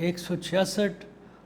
166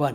1,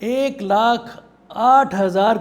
1,08,000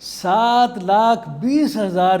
7,20,000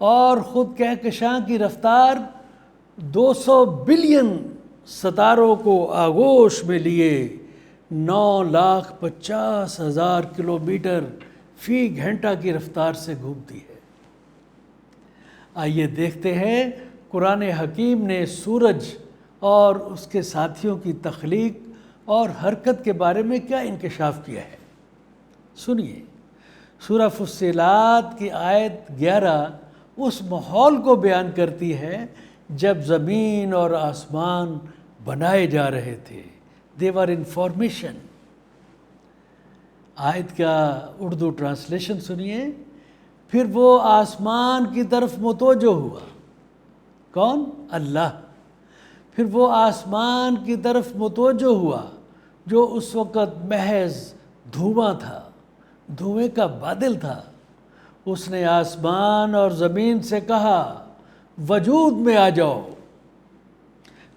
اور خود کہکشاں کی رفتار 200 بلین ستاروں کو آغوش میں لیے 9,50,000 کلومیٹر فی گھنٹہ کی رفتار سے گھومتی ہے۔ آئیے دیکھتے ہیں قرآن حکیم نے سورج اور اس کے ساتھیوں کی تخلیق اور حرکت کے بارے میں کیا انکشاف کیا ہے۔ سنیے، سورہ فصلات کی آیت 11 اس ماحول کو بیان کرتی ہے جب زمین اور آسمان بنائے جا رہے تھے۔ دیور انفارمیشن۔ آیت کا اردو ٹرانسلیشن سنیے۔ پھر وہ آسمان کی طرف متوجہ ہوا۔ کون؟ اللہ۔ پھر وہ آسمان کی طرف متوجہ ہوا جو اس وقت محض دھواں تھا، دھوئیں کا بادل تھا۔ اس نے آسمان اور زمین سے کہا وجود میں آ جاؤ،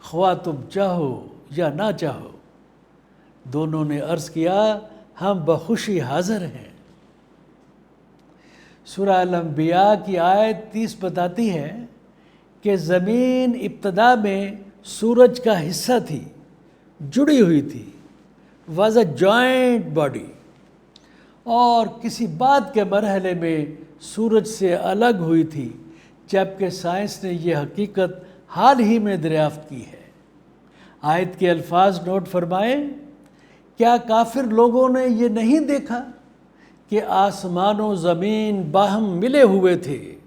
خواہ تم چاہو یا نہ چاہو۔ دونوں نے عرض کیا ہم بخوشی حاضر ہیں۔ سورہ الانبیاء کی آیت 30 بتاتی ہے کہ زمین ابتدا میں سورج کا حصہ تھی، جڑی ہوئی تھی، واز اے جوائنٹ باڈی، اور کسی بعد کے مرحلے میں سورج سے الگ ہوئی تھی، جبکہ سائنس نے یہ حقیقت حال ہی میں دریافت کی ہے۔ آیت کے الفاظ نوٹ فرمائیں۔ کیا کافر لوگوں نے یہ نہیں دیکھا کہ آسمان و زمین باہم ملے ہوئے تھے،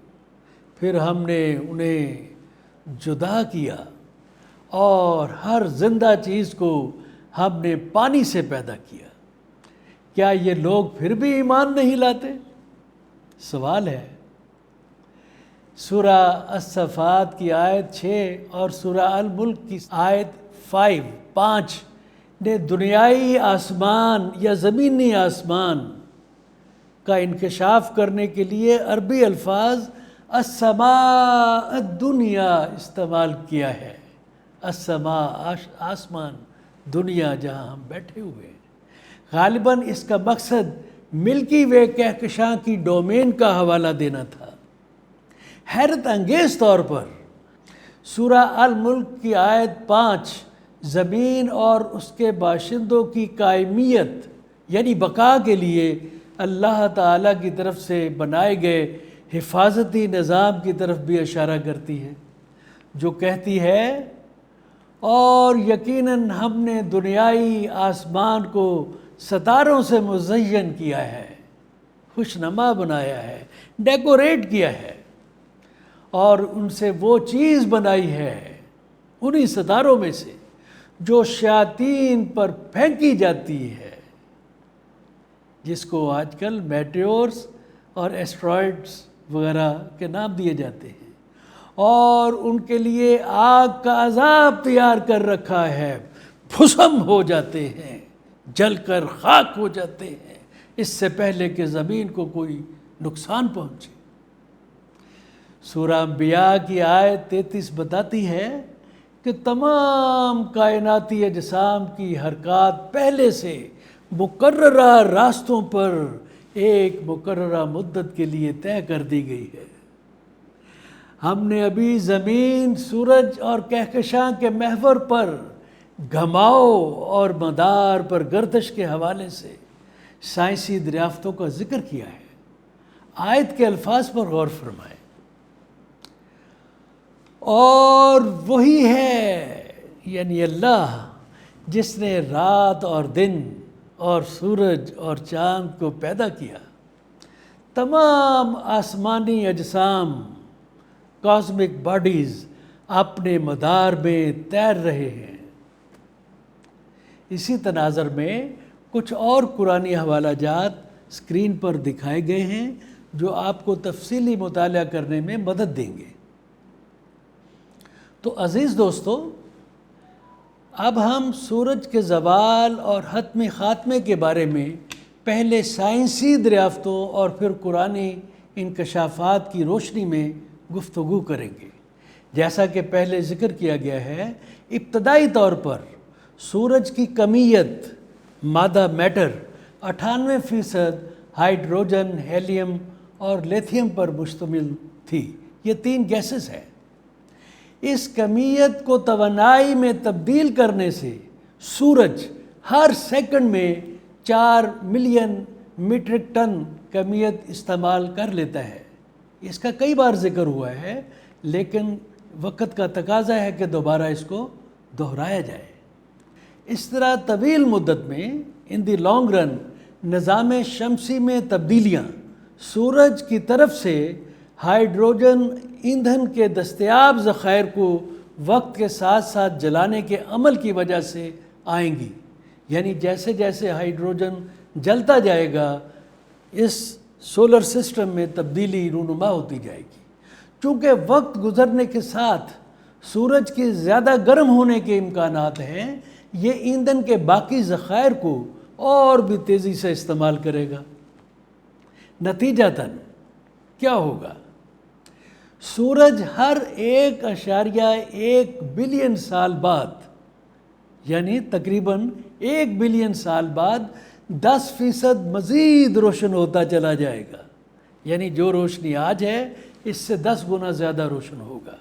پھر ہم نے انہیں جدا کیا اور ہر زندہ چیز کو ہم نے پانی سے پیدا کیا؟ کیا یہ لوگ پھر بھی ایمان نہیں لاتے؟ سوال ہے۔ سورہ الصفات کی آیت 6 اور سورہ الملک کی آیت 5 نے دنیائی آسمان یا زمینی آسمان کا انکشاف کرنے کے لیے عربی الفاظ السماء الدنیا استعمال کیا ہے۔ السماء آسمان، دنیا جہاں ہم بیٹھے ہوئے ہیں۔ غالباً اس کا مقصد ملکی وے کہکشاں کی ڈومین کا حوالہ دینا تھا۔ حیرت انگیز طور پر سورہ الملک کی آیت 5 زمین اور اس کے باشندوں کی قائمیت یعنی بقا کے لیے اللہ تعالیٰ کی طرف سے بنائے گئے حفاظتی نظام کی طرف بھی اشارہ کرتی ہے، جو کہتی ہے اور یقیناً ہم نے دنیائی آسمان کو ستاروں سے مزین کیا ہے، خوشنما بنایا ہے، ڈیکوریٹ کیا ہے، اور ان سے وہ چیز بنائی ہے انہی ستاروں میں سے جو شیاطین پر پھینکی جاتی ہے، جس کو آج کل میٹیورز اور ایسٹرائڈز وغیرہ کے نام دیے جاتے ہیں، اور ان کے لیے آگ کا عذاب تیار کر رکھا ہے، بھسم ہو جاتے ہیں، جل کر خاک ہو جاتے ہیں اس سے پہلے کہ زمین کو کوئی نقصان پہنچے۔ سورہ انبیاء کی آیت 33 بتاتی ہے کہ تمام کائناتی اجسام کی حرکات پہلے سے مقررہ راستوں پر ایک مقررہ مدت کے لیے طے کر دی گئی ہے۔ ہم نے ابھی زمین، سورج اور کہکشاں کے محور پر گھماؤ اور مدار پر گردش کے حوالے سے سائنسی دریافتوں کا ذکر کیا ہے۔ آیت کے الفاظ پر غور فرمائیں۔ اور وہی ہے یعنی اللہ جس نے رات اور دن اور سورج اور چاند کو پیدا کیا۔ تمام آسمانی اجسام، کاسمک باڈیز اپنے مدار میں تیر رہے ہیں۔ اسی تناظر میں کچھ اور قرآنی حوالہ جات اسکرین پر دکھائے گئے ہیں جو آپ کو تفصیلی مطالعہ کرنے میں مدد دیں گے۔ تو عزیز دوستو، اب ہم سورج کے زوال اور حتمی خاتمے کے بارے میں پہلے سائنسی دریافتوں اور پھر قرآنی انکشافات کی روشنی میں گفتگو کریں گے۔ جیسا کہ پہلے ذکر کیا گیا ہے، ابتدائی طور پر سورج کی کمیت مادہ میٹر 98% ہائیڈروجن، ہیلیم اور لیتھیم پر مشتمل تھی، یہ 3 گیسز ہیں۔ اس کمیت کو توانائی میں تبدیل کرنے سے سورج ہر سیکنڈ میں 4 ملین میٹرک ٹن کمیت استعمال کر لیتا ہے۔ اس کا کئی بار ذکر ہوا ہے، لیکن وقت کا تقاضا ہے کہ دوبارہ اس کو دہرایا جائے۔ اس طرح طویل مدت میں ان دی لانگ رن نظام شمسی میں تبدیلیاں سورج کی طرف سے ہائیڈروجن ایندھن کے دستیاب ذخائر کو وقت کے ساتھ ساتھ جلانے کے عمل کی وجہ سے آئیں گی، یعنی جیسے جیسے ہائیڈروجن جلتا جائے گا اس سولر سسٹم میں تبدیلی رونما ہوتی جائے گی۔ چونکہ وقت گزرنے کے ساتھ سورج کی زیادہ گرم ہونے کے امکانات ہیں، یہ ایندھن کے باقی ذخائر کو اور بھی تیزی سے استعمال کرے گا۔ نتیجتاً کیا ہوگا؟ سورج ہر 1.1 بلین سال بعد، یعنی تقریباً 1 بلین سال بعد 10% مزید روشن ہوتا چلا جائے گا، یعنی جو روشنی آج ہے اس سے 10 گنا زیادہ روشن ہوگا۔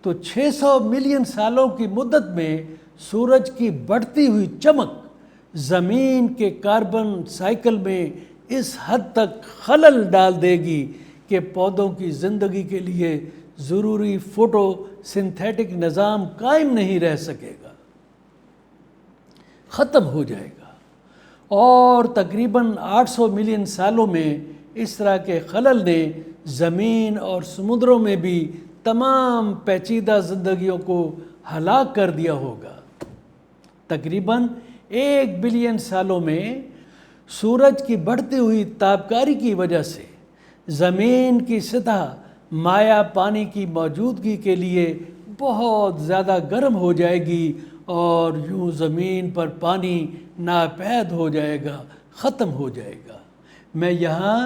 تو 600 ملین سالوں کی مدت میں سورج کی بڑھتی ہوئی چمک زمین کے کاربن سائیکل میں اس حد تک خلل ڈال دے گی کہ پودوں کی زندگی کے لیے ضروری فوٹو سنتھیٹک نظام قائم نہیں رہ سکے گا، ختم ہو جائے گا۔ اور تقریباً 800 ملین سالوں میں اس طرح کے خلل نے زمین اور سمندروں میں بھی تمام پیچیدہ زندگیوں کو ہلاک کر دیا ہوگا۔ تقریباً 1 بلین سالوں میں سورج کی بڑھتی ہوئی تابکاری کی وجہ سے زمین کی سطح مائع پانی کی موجودگی کے لیے بہت زیادہ گرم ہو جائے گی، اور یوں زمین پر پانی ناپید ہو جائے گا، ختم ہو جائے گا۔ میں یہاں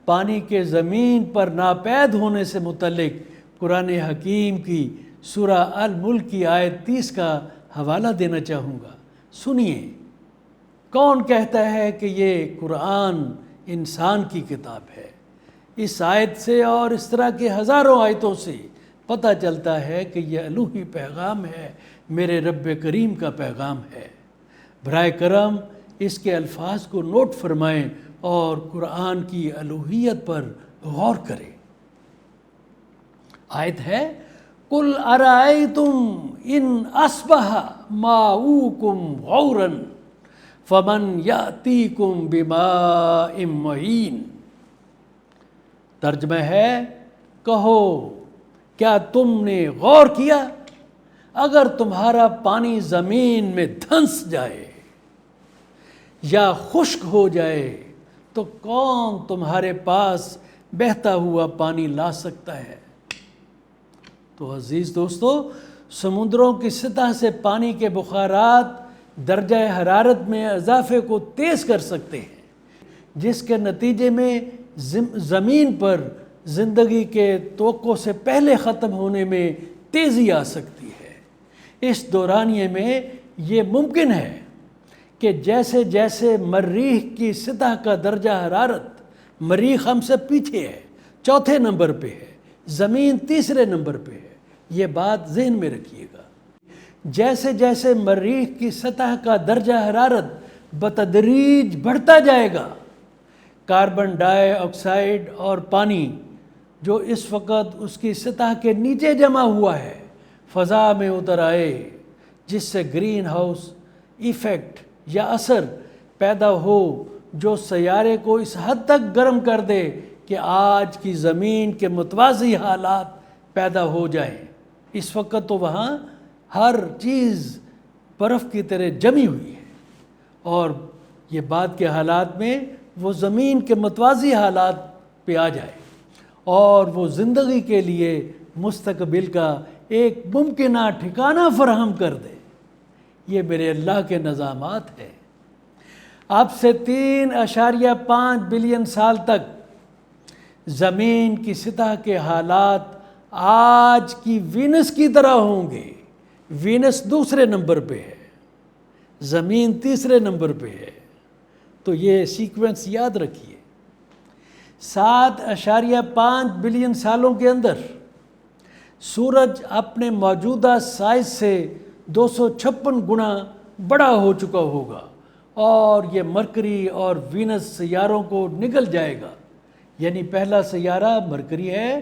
پانی کے زمین پر ناپید ہونے سے متعلق قرآن حکیم کی سورہ الملک کی آیت 30 کا حوالہ دینا چاہوں گا۔ سنیے، کون کہتا ہے کہ یہ قرآن انسان کی کتاب ہے؟ اس آیت سے اور اس طرح کے ہزاروں آیتوں سے پتہ چلتا ہے کہ یہ الوہی پیغام ہے، میرے رب کریم کا پیغام ہے۔ برائے کرم اس کے الفاظ کو نوٹ فرمائیں اور قرآن کی الوہیت پر غور کریں۔ آیت ہے، قُلْ أَرَأَيْتُمْ إِنْ أَصْبَحَ مَاؤُكُمْ غَوْرًا فَمَنْ يَأْتِيكُمْ بِمَاءٍ مَّعِينٍ۔ ترجمہ ہے، کہو کیا تم نے غور کیا، اگر تمہارا پانی زمین میں دھنس جائے یا خشک ہو جائے تو کون تمہارے پاس بہتا ہوا پانی لا سکتا ہے؟ تو عزیز دوستو، سمندروں کی سطح سے پانی کے بخارات درجہ حرارت میں اضافے کو تیز کر سکتے ہیں، جس کے نتیجے میں زمین پر زندگی کے توقع سے پہلے ختم ہونے میں تیزی آ سکتی ہے۔ اس دورانیے میں یہ ممکن ہے کہ جیسے جیسے مریخ کی سطح کا درجہ حرارت، مریخ ہم سے پیچھے ہے، 4تھے نمبر پہ ہے، زمین 3رے نمبر پہ ہے، یہ بات ذہن میں رکھیے گا۔ جیسے جیسے مریخ کی سطح کا درجہ حرارت بتدریج بڑھتا جائے گا، کاربن ڈائی آکسائڈ اور پانی جو اس وقت اس کی سطح کے نیچے جمع ہوا ہے فضا میں اتر آئے، جس سے گرین ہاؤس ایفیکٹ یا اثر پیدا ہو جو سیارے کو اس حد تک گرم کر دے کہ آج کی زمین کے متوازی حالات پیدا ہو جائیں۔ اس وقت تو وہاں ہر چیز برف کی طرح جمی ہوئی ہے، اور یہ بعد کے حالات میں وہ زمین کے متوازی حالات پہ آ جائے اور وہ زندگی کے لیے مستقبل کا ایک ممکنہ ٹھکانہ فراہم کر دے۔ یہ میرے اللہ کے نظامات ہیں۔ اب سے 3.5 بلین سال تک زمین کی سطح کے حالات آج کی وینس کی طرح ہوں گے۔ وینس 2 نمبر پہ ہے، زمین 3 نمبر پہ ہے، تو یہ سیکوینس یاد رکھیے۔ 7.5 بلین سالوں کے اندر سورج اپنے موجودہ سائز سے 256 گنا بڑا ہو چکا ہوگا اور یہ مرکری اور وینس سیاروں کو نگل جائے گا. یعنی پہلا سیارہ مرکری ہے،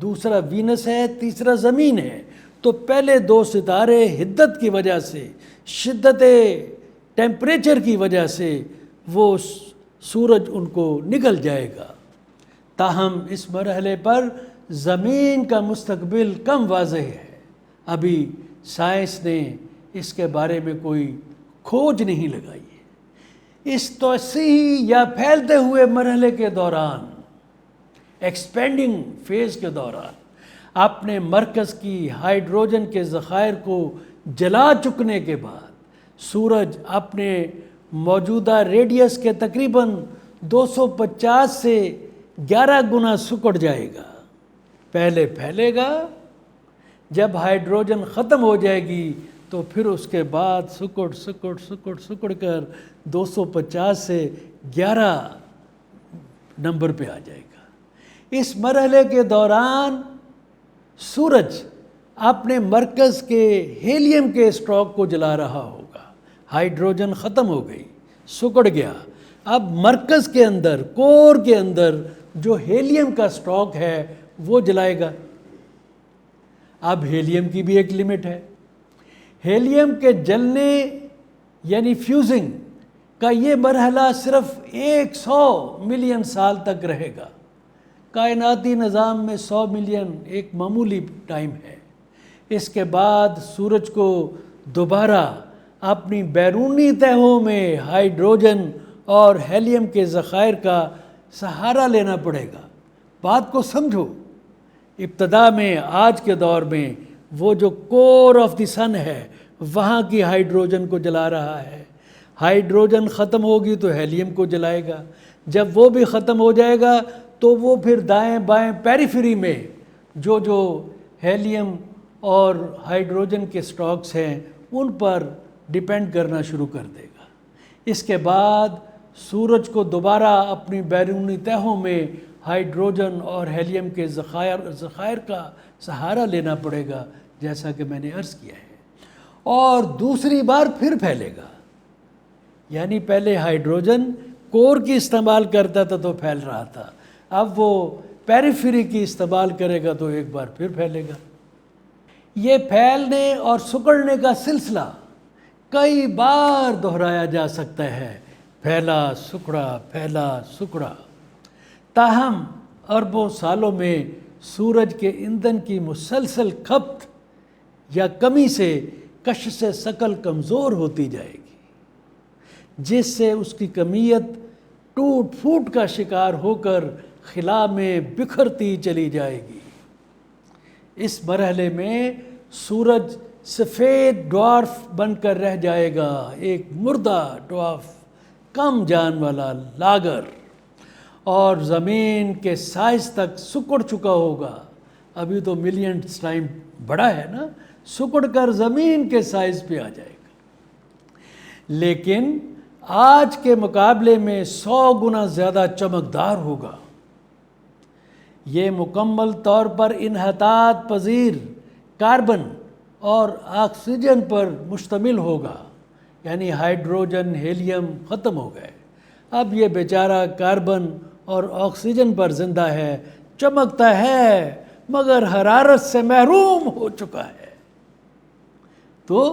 دوسرا وینس ہے، تیسرا زمین ہے. تو پہلے دو ستارے حدت کی وجہ سے، شدت ٹیمپریچر کی وجہ سے وہ سورج ان کو نگل جائے گا. تاہم اس مرحلے پر زمین کا مستقبل کم واضح ہے. ابھی سائنس نے اس کے بارے میں کوئی کھوج نہیں لگائی ہے. اس توسیع یا پھیلتے ہوئے مرحلے کے دوران، ایکسپینڈنگ فیز کے دوران، اپنے مرکز کی ہائیڈروجن کے ذخائر کو جلا چکنے کے بعد سورج اپنے موجودہ ریڈیس کے تقریباً 250 سے 11 گنا سکڑ جائے گا. پہلے پھیلے گا، جب ہائیڈروجن ختم ہو جائے گی تو پھر اس کے بعد سکڑ کر 250 سے 11 نمبر پہ آ جائے گا. اس مرحلے کے دوران سورج اپنے مرکز کے ہیلیم کے اسٹاک کو جلا رہا ہوگا. ہائیڈروجن ختم ہو گئی، سکڑ گیا. اب مرکز کے اندر، کور کے اندر جو ہیلیم کا اسٹاک ہے وہ جلائے گا. اب ہیلیم کی بھی ایک لمٹ ہے. ہیلیم کے جلنے یعنی فیوزنگ کا یہ مرحلہ صرف 100 ملین سال تک رہے گا. کائناتی نظام میں 100 ملین ایک معمولی ٹائم ہے. اس کے بعد سورج کو دوبارہ اپنی بیرونی تہوں میں ہائیڈروجن اور ہیلیم کے ذخائر کا سہارا لینا پڑے گا. بات کو سمجھو. ابتدا میں، آج کے دور میں، وہ جو کور آف دی سن ہے وہاں کی ہائیڈروجن کو جلا رہا ہے. ہائیڈروجن ختم ہوگی تو ہیلیم کو جلائے گا. جب وہ بھی ختم ہو جائے گا تو وہ پھر دائیں بائیں پیریفری میں جو ہیلیم اور ہائیڈروجن کے سٹاکس ہیں ان پر ڈیپینڈ کرنا شروع کر دے گا. اس کے بعد سورج کو دوبارہ اپنی بیرونی تہوں میں ہائیڈروجن اور ہیلیم کے ذخائر کا سہارا لینا پڑے گا، جیسا کہ میں نے عرض کیا ہے. اور دوسری بار پھر پھیلے گا. یعنی پہلے ہائیڈروجن کور کی استعمال کرتا تھا تو پھیل رہا تھا، اب وہ پیریفری کی استعمال کرے گا تو ایک بار پھر پھیلے گا. یہ پھیلنے اور سکڑنے کا سلسلہ کئی بار دہرایا جا سکتا ہے. پھیلا سکڑا. تاہم اربوں سالوں میں سورج کے ایندھن کی مسلسل کھپت یا کمی سے کشش ثقل کمزور ہوتی جائے گی، جس سے اس کی کمیت ٹوٹ پھوٹ کا شکار ہو کر خلا میں بکھرتی چلی جائے گی. اس مرحلے میں سورج سفید ڈوارف بن کر رہ جائے گا، ایک مردہ ڈوارف، کم جان والا لاگر، اور زمین کے سائز تک سکڑ چکا ہوگا. ابھی تو ملینز ٹائم بڑا ہے نا، سکڑ کر زمین کے سائز پہ آ جائے گا. لیکن آج کے مقابلے میں 100 گنا زیادہ چمکدار ہوگا. یہ مکمل طور پر انحطاط پذیر کاربن اور آکسیجن پر مشتمل ہوگا. یعنی ہائیڈروجن، ہیلیم ختم ہو گئے، اب یہ بیچارہ کاربن اور آکسیجن پر زندہ ہے، چمکتا ہے مگر حرارت سے محروم ہو چکا ہے. تو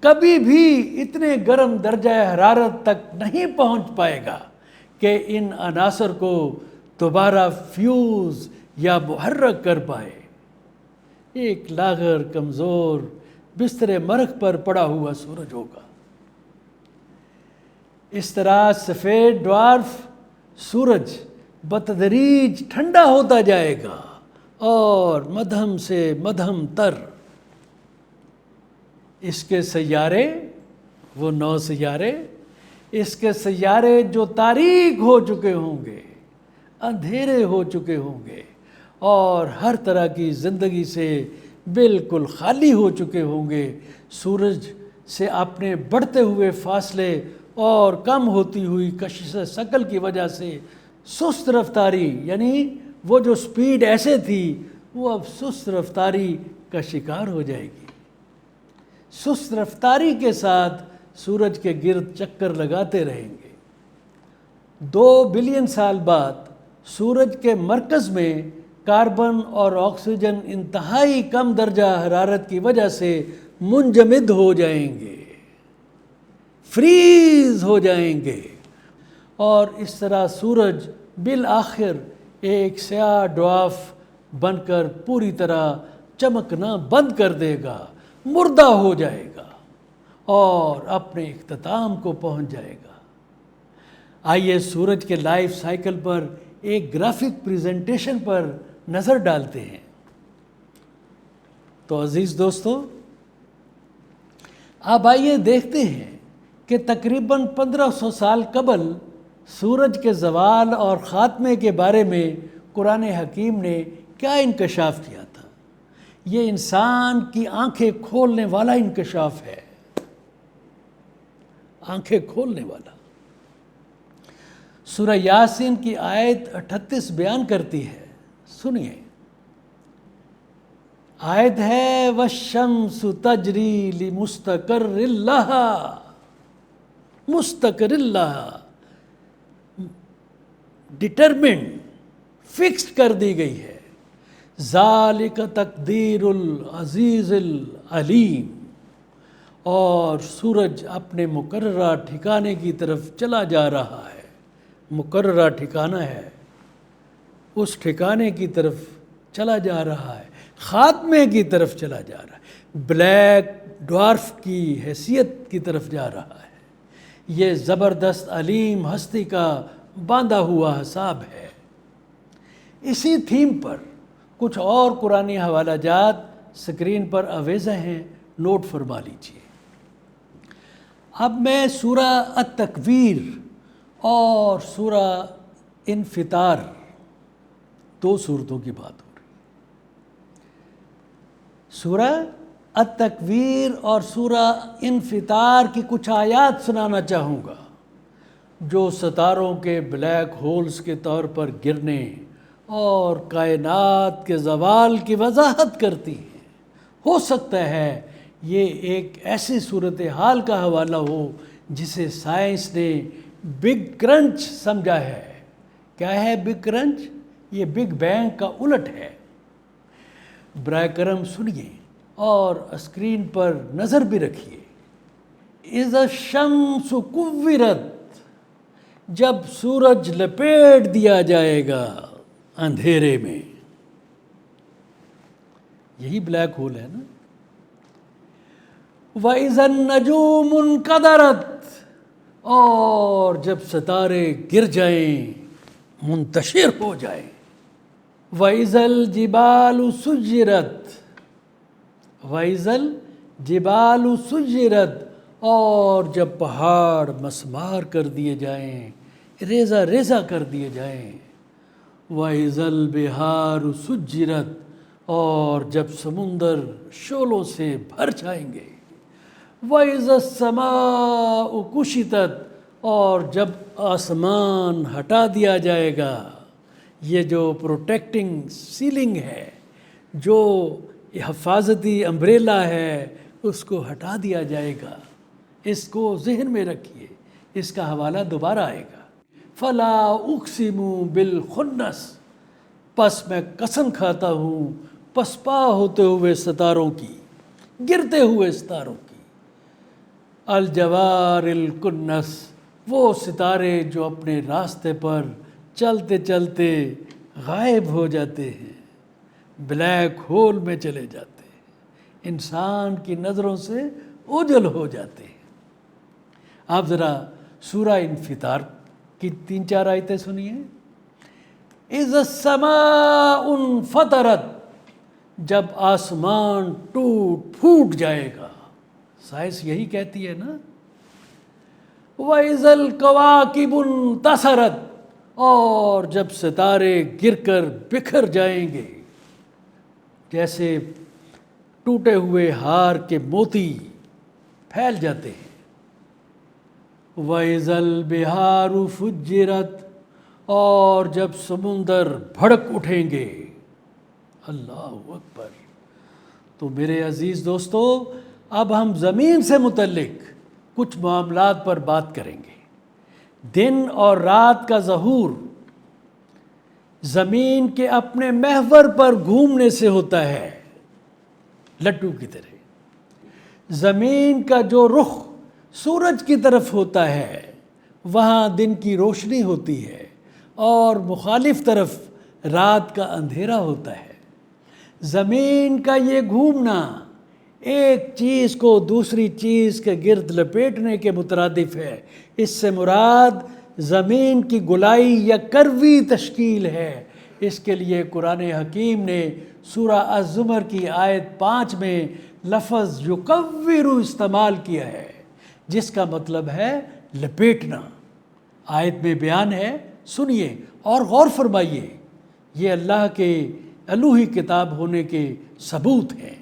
کبھی بھی اتنے گرم درجہ حرارت تک نہیں پہنچ پائے گا کہ ان عناصر کو دوبارہ فیوز یا محرک کر پائے. ایک لاغر، کمزور، بستر مرگ پر پڑا ہوا سورج ہوگا. اس طرح سفید ڈوارف سورج بتدریج ٹھنڈا ہوتا جائے گا اور مدھم سے مدھم تر. اس کے سیارے، وہ 9 سیارے، اس کے سیارے جو تاریک ہو چکے ہوں گے، اندھیرے ہو چکے ہوں گے اور ہر طرح کی زندگی سے بالکل خالی ہو چکے ہوں گے، سورج سے اپنے بڑھتے ہوئے فاصلے اور کم ہوتی ہوئی کشش ثقل کی وجہ سے سست رفتاری، یعنی وہ جو سپیڈ ایسے تھی وہ اب سست رفتاری کا شکار ہو جائے گی۔ سست رفتاری کے ساتھ سورج کے گرد چکر لگاتے رہیں گے۔ 2 بلین سال بعد سورج کے مرکز میں کاربن اور آکسیجن انتہائی کم درجہ حرارت کی وجہ سے منجمد ہو جائیں گے، فریز ہو جائیں گے، اور اس طرح سورج بالآخر ایک سیاہ ڈوارف بن کر پوری طرح چمکنا بند کر دے گا، مردہ ہو جائے گا اور اپنے اختتام کو پہنچ جائے گا۔ آئیے سورج کے لائف سائیکل پر ایک گرافک پریزنٹیشن پر نظر ڈالتے ہیں۔ تو عزیز دوستو، اب آئیے دیکھتے ہیں کہ تقریباً 1500 سال قبل سورج کے زوال اور خاتمے کے بارے میں قرآن حکیم نے کیا انکشاف کیا تھا۔ یہ انسان کی آنکھیں کھولنے والا انکشاف ہے، آنکھیں کھولنے والا۔ سورہ یاسین کی آیت 38 بیان کرتی ہے، سنیے، آیت ہے وَالشَّمْسُ تَجْرِي لِمُسْتَقَرٍّ لَهَا، مستقر لہا، ڈٹرمنڈ، فکسڈ کر دی گئی ہے۔ ذالک تقدیر العزیز العلیم، اور سورج اپنے مقررہ ٹھکانے کی طرف چلا جا رہا ہے۔ مقررہ ٹھکانہ ہے، اس ٹھکانے کی طرف چلا جا رہا ہے، خاتمے کی طرف چلا جا رہا ہے، بلیک ڈوارف کی حیثیت کی طرف جا رہا ہے۔ یہ زبردست علیم ہستی کا باندھا ہوا حساب ہے۔ اسی تھیم پر کچھ اور قرآنی حوالہ جات سکرین پر آویزہ ہیں، نوٹ فرما لیجیے۔ اب میں سورہ التکویر اور سورہ انفطار، 2 سورتوں کی بات ہو رہی ہے۔ سورہ التکویر اور سورہ انفطار کی کچھ آیات سنانا چاہوں گا جو ستاروں کے بلیک ہولز کے طور پر گرنے اور کائنات کے زوال کی وضاحت کرتی ہیں۔ ہو سکتا ہے یہ ایک ایسی صورتحال کا حوالہ ہو جسے سائنس نے بگ کرنچ سمجھا ہے۔ کیا ہے بگ کرنچ؟ یہ بگ بینگ کا الٹ ہے۔ برائے کرم سنیے اور اسکرین پر نظر بھی رکھیے۔ اذا الشمس کورت، جب سورج لپیٹ دیا جائے گا اندھیرے میں، یہی بلیک ہول ہے نا۔ وَإِذَا النَّجُومُ انْكَدَرَتْ، اور جب ستارے گر جائیں، منتشر ہو جائیں۔ وَإِذَا الْجِبَالُ سُجِّرَتْ، وَإِذَا الْجِبَالُ سُجِّرَتْ، اور جب پہاڑ مسمار کر دیے جائیں، ریزہ ریزہ کر دیے جائیں۔ وَإِذَا الْبِحَارُ سُجِّرَتْ، اور جب سمندر شعلوں سے بھر جائیں گے۔ وَإِذَا السَّمَاءُ كُشِطَتْ، اور جب آسمان ہٹا دیا جائے گا، یہ جو پروٹیکٹنگ سیلنگ ہے، جو حفاظتی امبریلا ہے، اس کو ہٹا دیا جائے گا۔ اس کو ذہن میں رکھیے، اس کا حوالہ دوبارہ آئے گا۔ فَلَا أُقْسِمُ بِالْخُنَّسِ، پس میں قسم کھاتا ہوں پسپا ہوتے ہوئے ستاروں کی، گرتے ہوئے ستاروں کی۔ الجوار الکنس، وہ ستارے جو اپنے راستے پر چلتے چلتے غائب ہو جاتے ہیں، بلیک ہول میں چلے جاتے ہیں، انسان کی نظروں سے اوجھل ہو جاتے ہیں۔ آپ ذرا سورہ انفطار کی 3-4 آیتیں سنیے۔ اذا السماء انفطرت، جب آسمان ٹوٹ پھوٹ جائے گا، سائنس یہی کہتی ہے نا۔ وَإِذَا الْكَوَاكِبُ انتَثَرَتْ، اور جب ستارے گر کر بکھر جائیں گے، جیسے ٹوٹے ہوئے ہار کے موتی پھیل جاتے ہیں۔ وَإِذَا الْبِحَارُ فُجِّرَتْ، اور جب سمندر بھڑک اٹھیں گے۔ اللہ اکبر۔ تو میرے عزیز دوستو، اب ہم زمین سے متعلق کچھ معاملات پر بات کریں گے۔ دن اور رات کا ظہور زمین کے اپنے محور پر گھومنے سے ہوتا ہے، لڈو کی طرح۔ زمین کا جو رخ سورج کی طرف ہوتا ہے وہاں دن کی روشنی ہوتی ہے، اور مخالف طرف رات کا اندھیرا ہوتا ہے۔ زمین کا یہ گھومنا ایک چیز کو دوسری چیز کے گرد لپیٹنے کے مترادف ہے۔ اس سے مراد زمین کی گولائی یا کروی تشکیل ہے۔ اس کے لیے قرآن حکیم نے سورہ الزمر کی آیت 5 میں لفظ یکور استعمال کیا ہے، جس کا مطلب ہے لپیٹنا۔ آیت میں بیان ہے، سنیے اور غور فرمائیے، یہ اللہ کے الوہی کتاب ہونے کے ثبوت ہیں۔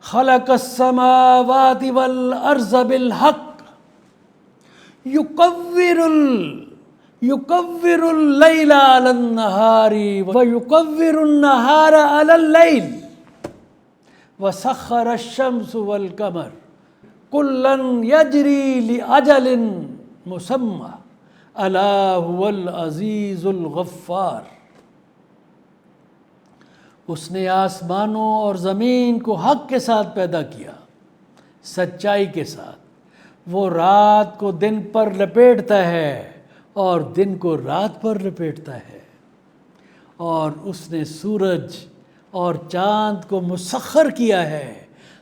خلق السماوات والارض بالحق یکور اللیل علی النہار ویکور النہار علی اللیل وسخر الشمس والقمر کلا یجری لأجل مسمى الا هو العزیز الغفار۔ اس نے آسمانوں اور زمین کو حق کے ساتھ پیدا کیا، سچائی کے ساتھ۔ وہ رات کو دن پر لپیٹتا ہے اور دن کو رات پر لپیٹتا ہے، اور اس نے سورج اور چاند کو مسخر کیا ہے،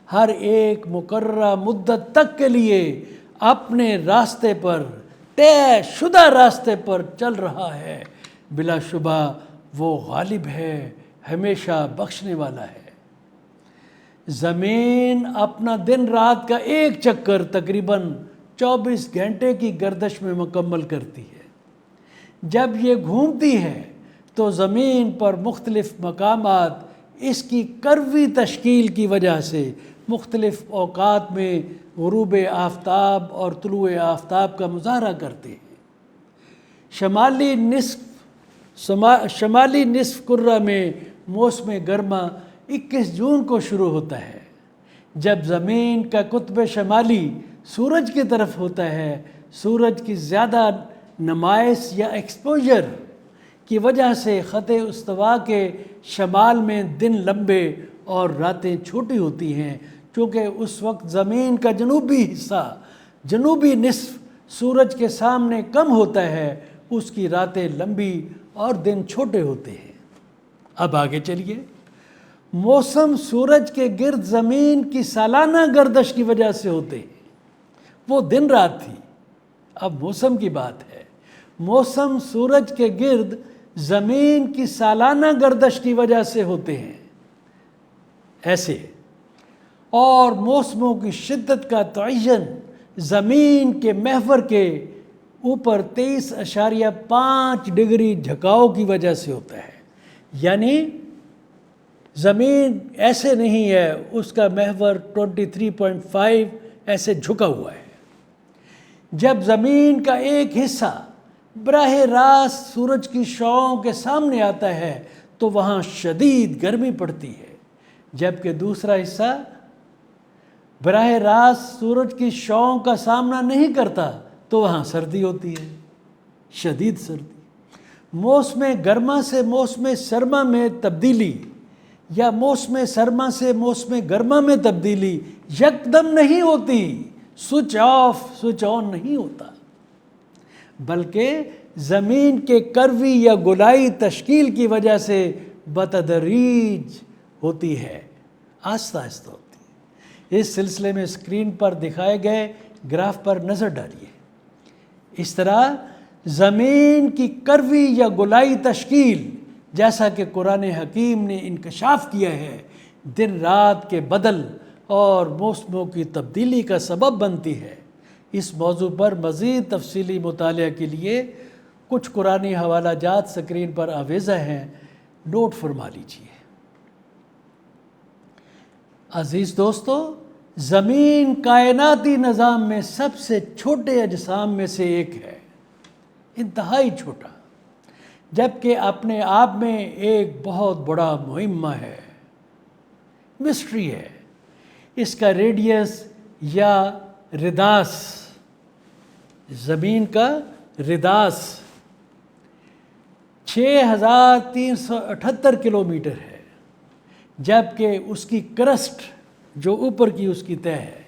ہر ایک مقررہ مدت تک کے لیے اپنے راستے پر، طے شدہ راستے پر چل رہا ہے۔ بلا شبہ وہ غالب ہے، ہمیشہ بخشنے والا ہے۔ زمین اپنا دن رات کا ایک چکر تقریباً 24 گھنٹے کی گردش میں مکمل کرتی ہے۔ جب یہ گھومتی ہے تو زمین پر مختلف مقامات اس کی کروی تشکیل کی وجہ سے مختلف اوقات میں غروب آفتاب اور طلوع آفتاب کا مظاہرہ کرتے ہیں۔ شمالی نصف کرہ میں موسم گرما 21 جون کو شروع ہوتا ہے، جب زمین کا قطب شمالی سورج کی طرف ہوتا ہے۔ سورج کی زیادہ نمائش یا ایکسپوجر کی وجہ سے خط استوا کے شمال میں دن لمبے اور راتیں چھوٹی ہوتی ہیں، چونکہ اس وقت زمین کا جنوبی حصہ، جنوبی نصف سورج کے سامنے کم ہوتا ہے، اس کی راتیں لمبی اور دن چھوٹے ہوتے ہیں۔ اب آگے چلیے۔ موسم سورج کے گرد زمین کی سالانہ گردش کی وجہ سے ہوتے ہیں۔ وہ دن رات تھی، اب موسم کی بات ہے۔ موسم سورج کے گرد زمین کی سالانہ گردش کی وجہ سے ہوتے ہیں، ایسے۔ اور موسموں کی شدت کا تعین زمین کے محور کے اوپر 23.5 ڈگری جھکاؤ کی وجہ سے ہوتا ہے۔ یعنی زمین ایسے نہیں ہے، اس کا محور 23.5 ایسے جھکا ہوا ہے۔ جب زمین کا ایک حصہ براہ راست سورج کی شعاعوں کے سامنے آتا ہے تو وہاں شدید گرمی پڑتی ہے، جبکہ دوسرا حصہ براہ راست سورج کی شعاعوں کا سامنا نہیں کرتا تو وہاں سردی ہوتی ہے، شدید سردی۔ موسم گرما سے موسم سرما میں تبدیلی یا موسم سرما سے موسم گرما میں تبدیلی یکدم نہیں ہوتی، سوئچ آف سوئچ آن نہیں ہوتا، بلکہ زمین کے کروی یا گولائی تشکیل کی وجہ سے بتدریج ہوتی ہے، آہستہ آہستہ ہوتی ہے۔ اس سلسلے میں اسکرین پر دکھائے گئے گراف پر نظر ڈالیے۔ اس طرح زمین کی کروی یا گولائی تشکیل، جیسا کہ قرآن حکیم نے انکشاف کیا ہے، دن رات کے بدل اور موسموں کی تبدیلی کا سبب بنتی ہے۔ اس موضوع پر مزید تفصیلی مطالعہ کے لیے کچھ قرآنی حوالہ جات سکرین پر آویزہ ہیں، نوٹ فرما لیجیے۔ عزیز دوستو، زمین کائناتی نظام میں سب سے چھوٹے اجسام میں سے ایک ہے، انتہائی چھوٹا۔ جبکہ اپنے آپ میں ایک بہت بڑا معمہ ہے، مسٹری ہے۔ اس کا ریڈیس یا رداس، زمین کا رداس 6378 کلومیٹر ہے، جبکہ اس کی کرسٹ جو اوپر کی اس کی تہہ ہے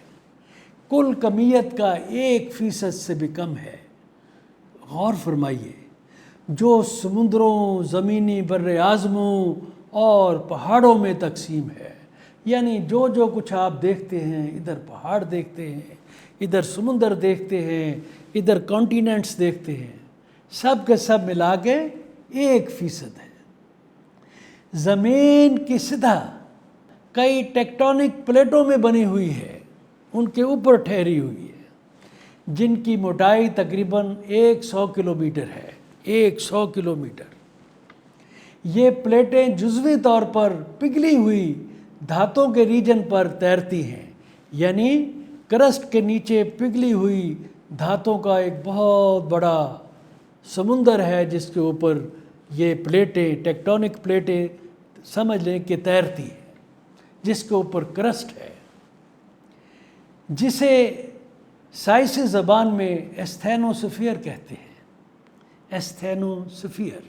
کل کمیت کا 1% سے بھی کم ہے۔ غور فرمائیے، جو سمندروں، زمینی بر اعظموں اور پہاڑوں میں تقسیم ہے، یعنی جو کچھ آپ دیکھتے ہیں، ادھر پہاڑ دیکھتے ہیں، ادھر سمندر دیکھتے ہیں، ادھر کانٹیننٹس دیکھتے ہیں، سب کے سب ملا کے 1% ہے۔ زمین کی سطح کئی ٹیکٹونک پلیٹوں میں بنی ہوئی ہے، ان کے اوپر ٹھہری ہوئی ہے، جن کی موٹائی تقریباً 100 کلومیٹر ہے۔ 100 کلومیٹر۔ یہ پلیٹیں جزوی طور پر پگھلی ہوئی دھاتوں کے ریجن پر تیرتی ہیں، یعنی کرسٹ کے نیچے پگھلی ہوئی دھاتوں کا ایک بہت بڑا سمندر ہے، جس کے اوپر یہ پلیٹیں، ٹیکٹونک پلیٹیں سمجھ لیں کہ تیرتی ہیں، جس کے اوپر کرسٹ ہے، جسے سائنسی زبان میں ایستھینوسفیئر کہتے ہیں۔ ایستھینوسفیئر۔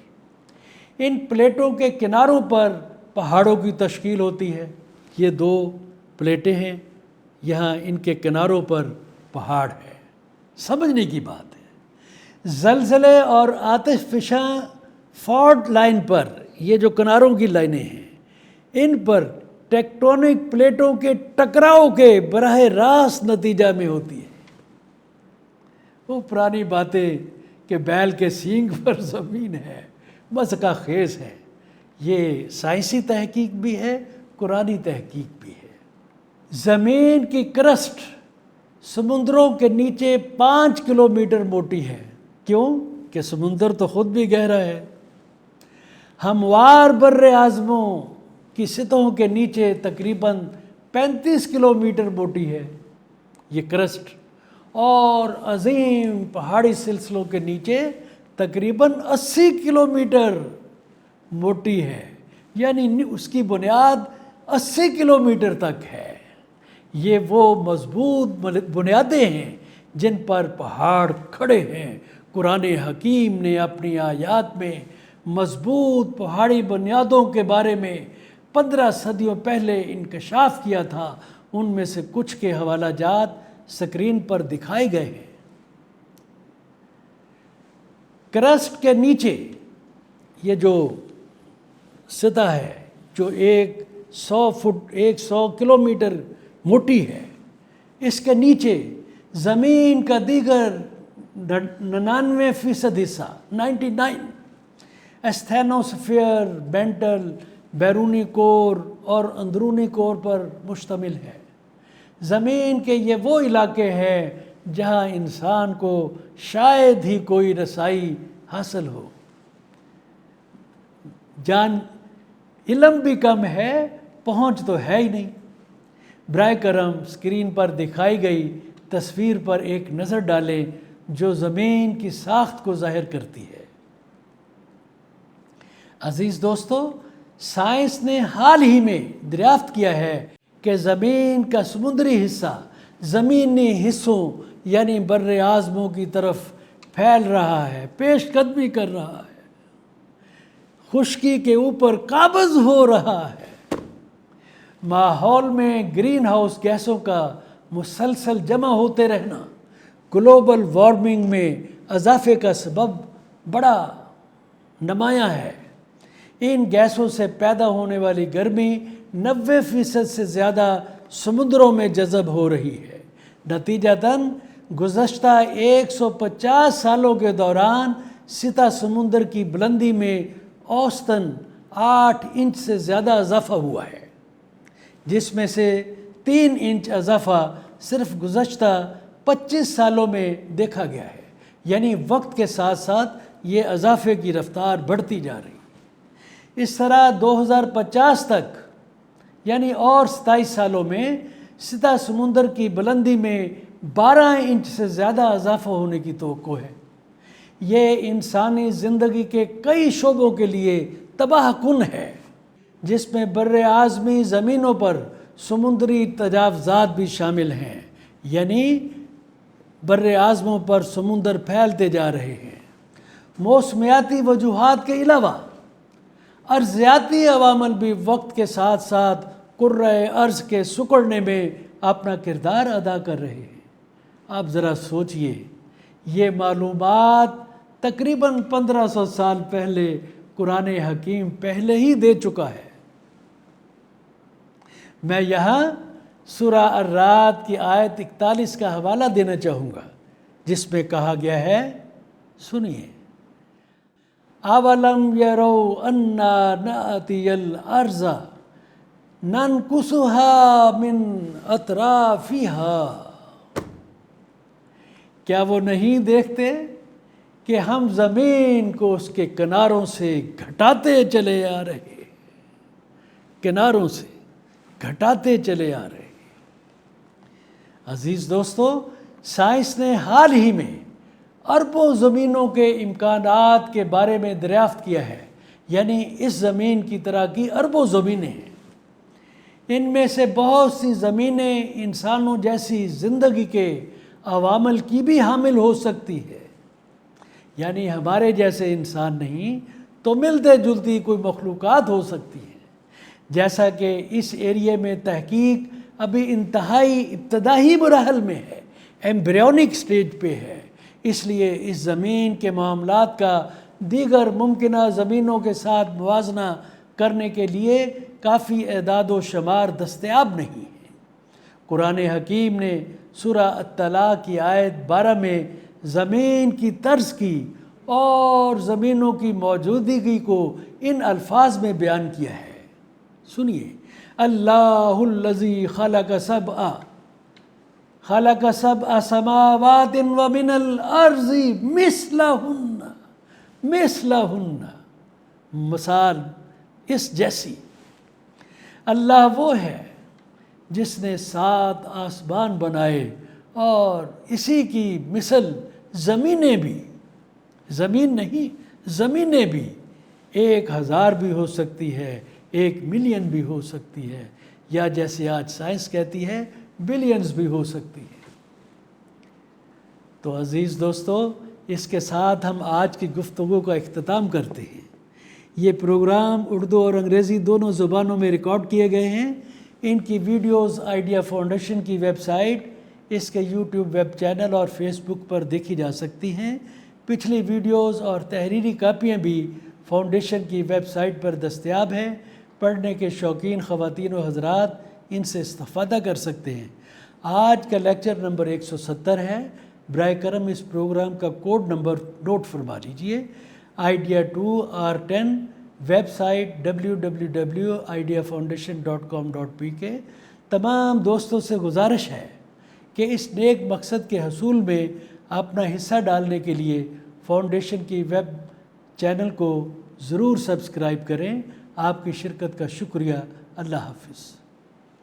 ان پلیٹوں کے کناروں پر پہاڑوں کی تشکیل ہوتی ہے۔ یہ 2 پلیٹیں ہیں، یہاں ان کے کناروں پر پہاڑ ہے۔ سمجھنے کی بات ہے۔ زلزلے اور آتش فشاں فالٹ لائن پر، یہ جو کناروں کی لائنیں ہیں، ان پر ٹیکٹونک پلیٹوں کے ٹکراؤ کے براہ راست نتیجہ میں ہوتی ہے۔ وہ پرانی باتیں کہ بیل کے سینگ پر زمین ہے، مذاق خیز ہے۔ یہ سائنسی تحقیق بھی ہے، قرآنی تحقیق بھی ہے۔ زمین کی کرسٹ سمندروں کے نیچے 5 کلومیٹر موٹی ہے۔ کیوں؟ کہ سمندر تو خود بھی گہرا ہے۔ ہموار بر اعظموں کی سطحوں کے نیچے تقریباً 35 کلومیٹر موٹی ہے یہ کرسٹ، اور عظیم پہاڑی سلسلوں کے نیچے تقریباً 80 کلومیٹر موٹی ہے، یعنی اس کی بنیاد 80 کلومیٹر تک ہے۔ یہ وہ مضبوط بنیادیں ہیں جن پر پہاڑ کھڑے ہیں۔ قرآن حکیم نے اپنی آیات میں مضبوط پہاڑی بنیادوں کے بارے میں 15 صدیوں پہلے انکشاف کیا تھا۔ ان میں سے کچھ کے حوالہ جات سکرین پر دکھائے گئے ہیں۔ کرسٹ کے نیچے یہ جو سطح ہے، جو 100 کلومیٹر موٹی ہے، اس کے نیچے زمین کا دیگر 99% حصہ 99 ایستھینوسفیئر، مینٹل، بیرونی کور اور اندرونی کور پر مشتمل ہے۔ زمین کے یہ وہ علاقے ہیں جہاں انسان کو شاید ہی کوئی رسائی حاصل ہو۔ علم بھی کم ہے، پہنچ تو ہے ہی نہیں۔ برائے کرم اسکرین پر دکھائی گئی تصویر پر ایک نظر ڈالیں جو زمین کی ساخت کو ظاہر کرتی ہے۔ عزیز دوستو، سائنس نے حال ہی میں دریافت کیا ہے کہ زمین کا سمندری حصہ زمینی حصوں یعنی بر اعظموں کی طرف پھیل رہا ہے، پیش قدمی کر رہا ہے، خشکی کے اوپر قابض ہو رہا ہے۔ ماحول میں گرین ہاؤس گیسوں کا مسلسل جمع ہوتے رہنا گلوبل وارمنگ میں اضافے کا سبب بڑا نمایاں ہے۔ ان گیسوں سے پیدا ہونے والی گرمی 90% سے زیادہ سمندروں میں جذب ہو رہی ہے۔ نتیجتاً گزشتہ 150 سالوں کے دوران سطح سمندر کی بلندی میں اوسطاً 8 انچ سے زیادہ اضافہ ہوا ہے، جس میں سے 3 انچ اضافہ صرف گزشتہ 25 سالوں میں دیکھا گیا ہے۔ یعنی وقت کے ساتھ ساتھ یہ اضافے کی رفتار بڑھتی جا رہی ہے۔ اس طرح 2050 تک یعنی اور 27 سالوں میں سطح سمندر کی بلندی میں 12 انچ سے زیادہ اضافہ ہونے کی توقع ہے۔ یہ انسانی زندگی کے کئی شعبوں کے لیے تباہ کن ہے، جس میں بر اعظمی زمینوں پر سمندری تجاوزات بھی شامل ہیں، یعنی بر اعظموں پر سمندر پھیلتے جا رہے ہیں۔ موسمیاتی وجوہات کے علاوہ ارضیاتی عوامل بھی وقت کے ساتھ ساتھ کرۂ ارض کے سکڑنے میں اپنا کردار ادا کر رہے ہیں۔ آپ ذرا سوچئے، یہ معلومات تقریباً 1500 سال پہلے قرآن حکیم پہلے ہی دے چکا ہے۔ میں یہاں سورہ الرعد کی آیت 41 کا حوالہ دینا چاہوں گا، جس میں کہا گیا ہے، سنیے، اَوَلَمْ يَرَوْا أَنَّا نَأْتِيَ الْأَرْضَ نَنْقُصُهَا مِنْ أَطْرَافِهَا۔ کیا وہ نہیں دیکھتے کہ ہم زمین کو اس کے کناروں سے گھٹاتے چلے آ رہے ہیں، کناروں سے گھٹاتے چلے آ رہے ہیں۔ عزیز دوستو، سائنس نے حال ہی میں اربوں زمینوں کے امکانات کے بارے میں دریافت کیا ہے، یعنی اس زمین کی طرح کی اربوں زمینیں ہیں۔ ان میں سے بہت سی زمینیں انسانوں جیسی زندگی کے عوامل کی بھی حامل ہو سکتی ہے، یعنی ہمارے جیسے انسان نہیں تو ملتے جلتی کوئی مخلوقات ہو سکتی ہیں۔ جیسا کہ اس ایریے میں تحقیق ابھی انتہائی ابتدائی مراحل میں ہے، ایمبریونک سٹیج پہ ہے، اس لیے اس زمین کے معاملات کا دیگر ممکنہ زمینوں کے ساتھ موازنہ کرنے کے لیے کافی اعداد و شمار دستیاب نہیں ہے۔ قرآن حکیم نے سورہ الطلاق کی آیت 12 میں زمین کی طرز کی اور زمینوں کی موجودگی کو ان الفاظ میں بیان کیا ہے۔ سنیے، اللہ الذی خلق سبع سماوات ومن الارض مثلہن، مثال اس جیسی۔ اللہ وہ ہے جس نے 7 آسمان بنائے اور اسی کی مثل زمینیں بھی، زمین نہیں، زمینیں بھی 1000 بھی ہو سکتی ہے، 1 ملین بھی ہو سکتی ہے، یا جیسے آج سائنس کہتی ہے بلینز بھی ہو سکتی ہے۔ تو عزیز دوستو، اس کے ساتھ ہم آج کی گفتگو کا اختتام کرتے ہیں۔ یہ پروگرام اردو اور انگریزی دونوں زبانوں میں ریکارڈ کیے گئے ہیں۔ ان کی ویڈیوز آئیڈیا فاؤنڈیشن کی ویب سائٹ، اس کے یوٹیوب ویب چینل اور فیس بک پر دیکھی جا سکتی ہیں۔ پچھلی ویڈیوز اور تحریری کاپیاں بھی فاؤنڈیشن کی ویب سائٹ پر دستیاب ہیں۔ پڑھنے کے شوقین خواتین و حضرات ان سے استفادہ کر سکتے ہیں۔ آج کا لیکچر نمبر 170 ہے۔ برائے کرم اس پروگرام کا کوڈ نمبر نوٹ فرما لیجئے۔ Idea 2R10، website www.ideafoundation.com.pk۔ تمام دوستوں سے گزارش ہے کہ اس نیک مقصد کے حصول میں اپنا حصہ ڈالنے کے لیے فاؤنڈیشن کی ویب چینل کو ضرور سبسکرائب کریں۔ آپ کی شرکت کا شکریہ۔ اللہ حافظ۔